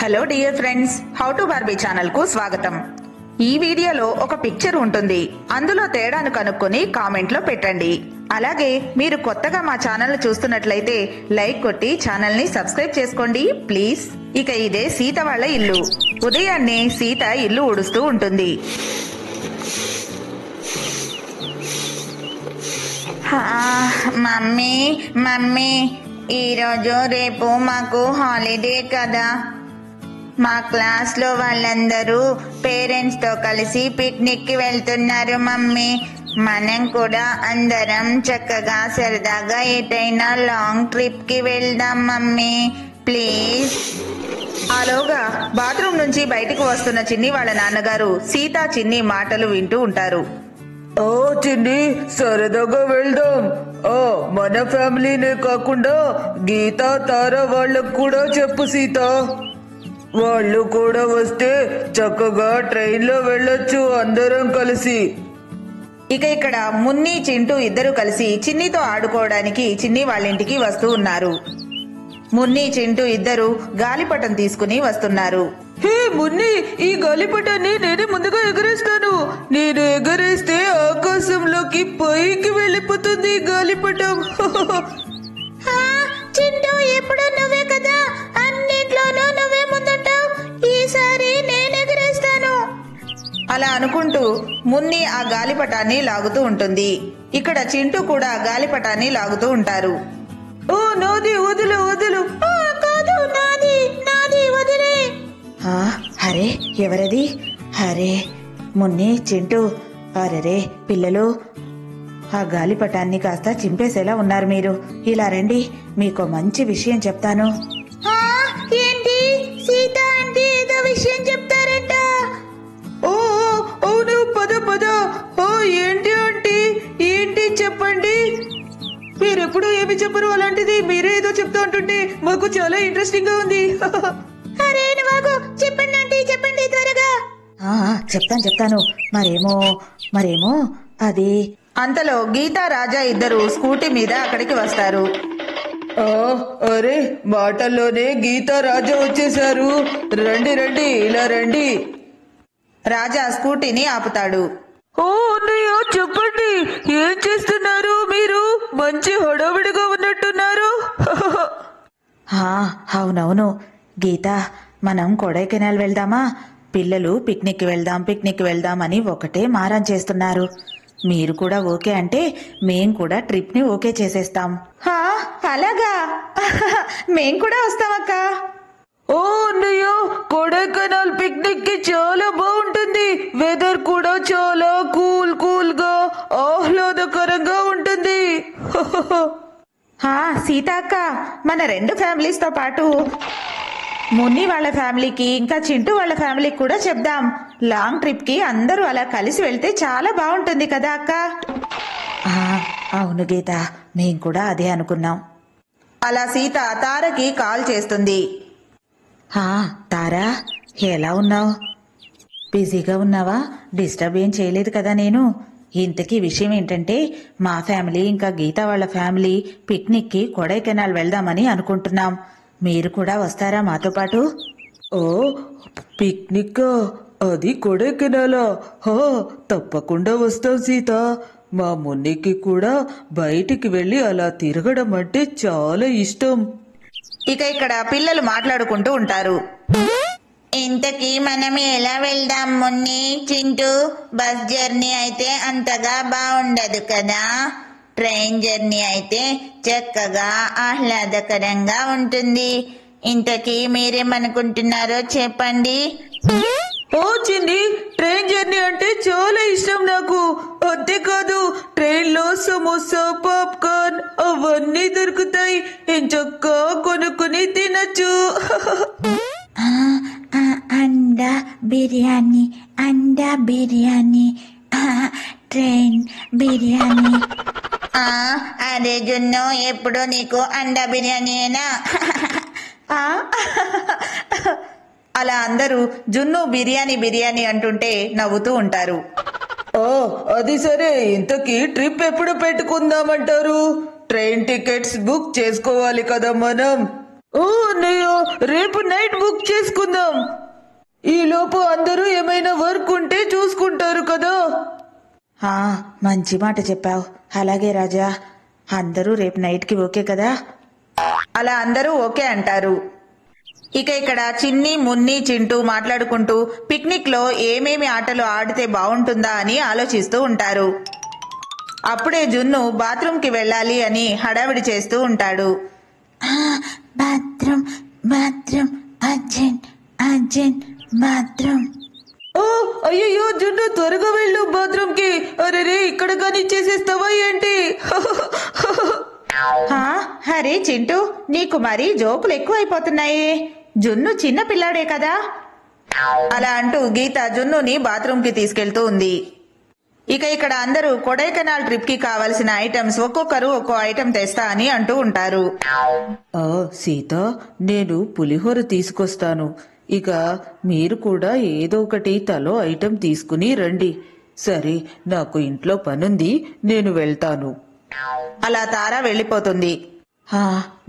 Hello dear friends, how to Barbie channel కు స్వాగతం. ఈ వీడియోలో ఒక పిక్చర్ ఉంటుంది. అందులో తేడాను కనుక్కొని కామెంట్ లో పెట్టండి. అలాగే మీరు కొత్తగా మా ఛానల్ చూస్తున్నట్లయితే లైక్ కొట్టి ఛానల్ ని సబ్స్క్రైబ్ చేసుకోండి ప్లీజ్. ఇక ఇదే సీత వాళ్ళ ఇల్లు. ఉదయాన్నే సీత ఇల్లు ఊడుస్తూ ఉంటుంది. మమ్మీ మమ్మీ ఈరోజు రేపు మాకు హాలిడే కదా. మా క్లాస్ లో వాళ్ళందరూ పేరెంట్స్ తో కలిసి పిక్నిక్ కి వెళ్తున్నారు మమ్మీ. మనం కూడా అందరం చక్కగా సరదాగా ఎటైనా లాంగ్ ట్రిప్ కి వెళ్దాం మమ్మీ ప్లీజ్. ఆలోగా బాత్రూమ్ నుంచి బయటికి వస్తున్న చిన్ని వాళ్ళ నాన్నగారు సీత చిన్ని మాటలు వింటూ ఉంటారు. ఓ చిన్ని, సరదాగా వెళ్దాం. మన ఫ్యామిలీనే కాకుండా గీత తార వాళ్ళకు కూడా చెప్పు సీత. వాళ్ళు కూడా వస్తే చక్కగా ట్రైన్ లో వెళ్ళొచ్చు అందరం కలిసి. ఇక ఇక్కడ మున్ని చింటూ ఇద్దరు కలిసి చిన్నితో ఆడుకోవడానికి చిన్ని వాళ్ళ ఇంటికి వస్తూ ఉన్నారు. మున్ని చింటూ ఇద్దరు గాలిపటం తీసుకుని వస్తున్నారు. హే మున్ని, ఈ గాలిపటాన్ని నేనే ముందుగా ఎగరేస్తాను. నేను ఎగరేస్తే ఆకాశంలోకి పైకి వెళ్ళిపోతుంది గాలిపటం. చింటూ, ఎప్పుడు నువ్వే కదా, అన్నిట్లోనూ నువ్వే ముందుంటావు. ఈసారి నేను ఎగరేస్తాను. అలా అనుకుంటూ మున్ని ఆ గాలిపటాన్ని లాగుతూ ఉంటుంది. ఇక్కడ చింటూ కూడా గాలిపటాన్ని లాగుతూ ఉంటారు. ఓ నాది, వదులు వదులు. కాదు, నాది నాది, వదిలే. అరే ఎవరది? అరే మున్ని, చింటూ, అరే పిల్లలు, ఆ గాలిపటాన్ని కాస్త చింపేసేలా ఉన్నారు మీరు. ఇలా రండి, మీకు మంచి విషయం చెప్తాను. ఏంటి? సీత అంటే ఏదో విషయం చెప్తారట. ఓ అవును, పద పద. ఓ ఏంటి ఆంటీ, ఏంటి చెప్పండి. మీరెప్పుడు ఏమి చెప్పరు, అలాంటిది మీరే ఏదో చెప్తా ఉంటుంటే మాకు చాలా ఇంట్రెస్టింగ్ గా ఉంది. అరే నువ్వు చెప్పండి ఆంటీ, చెప్పండి త్వరగా. చెప్తాను. మరేమో అది. అంతలో గీతా రాజా ఇద్దరు స్కూటీ మీద అక్కడికి వస్తారు. అరే మాటల్లోనే గీతా రాజా వచ్చేసారు. రండి రండి, ఇలా రండి. రాజా స్కూటీని ఆపుతాడు. ఓ అన్నయ్య, చెప్పండి, ఏం చేస్తున్నారు మీరు? మంచి హడావిడిగా ఉన్నట్టున్నారు. అవునవును గీతా, మనం కొడైకెనాల్ వెళ్దామా? పిల్లలు పిక్నిక్ వెళ్దాం అని ఒకటే మారం చేస్తున్నారు. మీరు కూడా ఓకే అంటే మేం కూడా ట్రిప్ ని ఓకే చేసేస్తాం. అలాగా, మేం కూడా వస్తామక్క. ఓ అన్నయ్య, కొడైకెనాల్ పిక్నిక్ కి చాలా బాగుంటుంది. వెదర్ కూడా చాలా కూల్ గా ఆహ్లాదకరంగా ఉంటుంది. సీతాక్క, మన రెండు ఫ్యామిలీస్ తో పాటు మున్ని వాళ్ళ ఫ్యామిలీకి ఇంకా చింటూ వాళ్ళ ఫ్యామిలీకి కూడా చెప్దాం. లాంగ్ ట్రిప్ కి అందరూ అలా కలిసి వెళ్తే చాలా బాగుంటుంది కదా అక్క. అవును గీత, మేం కూడా అదే అనుకున్నాం. అలా సీత తారకి కాల్ చేస్తుంది. తారా, ఎలా ఉన్నావు? బిజీగా ఉన్నావా? డిస్టర్బ్ ఏం చేయలేదు కదా నేను? ఇంతకీ విషయం ఏంటంటే, మా ఫ్యామిలీ ఇంకా గీత వాళ్ళ ఫ్యామిలీ పిక్నిక్ కి కొడైకెనాల్ వెళ్దామని అనుకుంటున్నాం. మీరు కూడా వస్తారా మాతో పాటు? ఓ పిక్నిక్, అది కొడైకెనాలా? తప్పకుండా వస్తాం సీత. మా మున్నికి కూడా బయటికి వెళ్ళి అలా తిరగడం అంటే చాలా ఇష్టం. ఇక ఇక్కడ పిల్లలు మాట్లాడుకుంటూ ఉంటారు. ఇంతకీ మనం ఎలా వెళ్దాం మున్ని, చింటూ? బస్ జర్నీ అయితే అంతగా బాగుండదు కదా. ట్రైన్ జర్నీ అయితే చక్కగా ఆహ్లాదకరంగా ఉంటుంది. ఇంతకీ మీరేమనుకుంటున్నారో చెప్పండి. ఓ చిన్ని, ట్రైన్ జర్నీ అంటే చాలా ఇష్టం నాకు. అంతేకాదు, ట్రైన్ లో సమోసా, పాప్కార్న్ అవన్నీ దొరుకుతాయి. ఎంచక్కా కొనుక్కుని తినచ్చు. అండా బిర్యానీ, ట్రైన్ బిర్యానీ. అరే జున్ను, ఎప్పుడు నీకు అండా బిర్యానీనా? అలా అందరూ జున్ను బిర్యానీ అంటుంటే నవ్వుతూ ఉంటారు. అది సరే, ఇంతకీ ట్రిప్ ఎప్పుడు పెట్టుకుందామంటారు? ట్రైన్ టికెట్స్ బుక్ చేసుకోవాలి కదా మనం. ఓ అన్నయ్య, రేపు నైట్ బుక్ చేసుకుందాం. ఈ లోపు అందరూ ఏమైనా వర్క్ ఉంటే చూసుకుంటారు కదా. మంచి మాట చెప్పావు. అలాగే రాజా, అందరూ రేపు నైట్కి ఓకే కదా? అలా అందరూ ఓకే అంటారు. ఇక ఇక్కడ చిన్ని, మున్ని, చింటూ మాట్లాడుకుంటూ పిక్నిక్ లో ఏమేమి ఆటలు ఆడితే బాగుంటుందా అని ఆలోచిస్తూ ఉంటారు. అప్పుడే జున్ను బాత్రూంకి వెళ్ళాలి అని హడావిడి చేస్తూ ఉంటాడు. Bathroom bathroom urgent urgent bathroom. ఓ అయ్యో జున్ను, త్వరగా వెళ్ళు బాత్రూమ్ కి. అరే ఇక్కడ కానీ చేసేస్తావా ఏంటి? అరే చింటూ, నీకు మరీ జోకులు ఎక్కువైపోతున్నాయి. జున్ను చిన్న పిల్లాడే కదా. అలా అంటూ గీత జున్నుని బాత్రూమ్ కి తీసుకెళ్తూ ఉంది. ఇక ఇక్కడ అందరూ కొడైకెనాల్ ట్రిప్ కి కావలసిన ఐటమ్స్ ఒక్కొక్కరు ఒక్కో ఐటెం తెస్తా అని అంటూ ఉంటారు. సీత, నేను పులిహోర తీసుకొస్తాను. ఇక మీరు కూడా ఏదో ఒకటి తలో ఐటెం తీసుకుని రండి. సరే, నాకు ఇంట్లో పనుంది, నేను వెళ్తాను. అలా తార వెళ్ళిపోతుంది.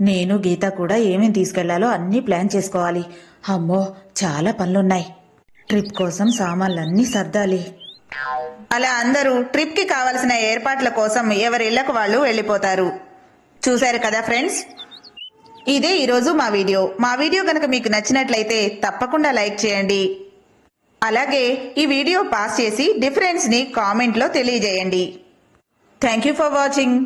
నేను గీత కూడా ఏమేం తీసుకెళ్లాలో అన్నీ ప్లాన్ చేసుకోవాలి. అమ్మో, చాలా పనులున్నాయి. ట్రిప్ కోసం సామాన్లన్నీ సర్దాలి. అలా అందరూ ట్రిప్ కి కావలసిన ఏర్పాట్ల కోసం ఎవరిళ్లకు వాళ్ళు వెళ్ళిపోతారు. చూశారు కదా ఫ్రెండ్స్, ఇదే ఈరోజు మా వీడియో కనుక మీకు నచ్చినట్లయితే తప్పకుండా లైక్ చేయండి. అలాగే ఈ వీడియో పాస్ చేసి డిఫరెన్స్ ని కామెంట్ లో తెలియజేయండి. Thank you for watching.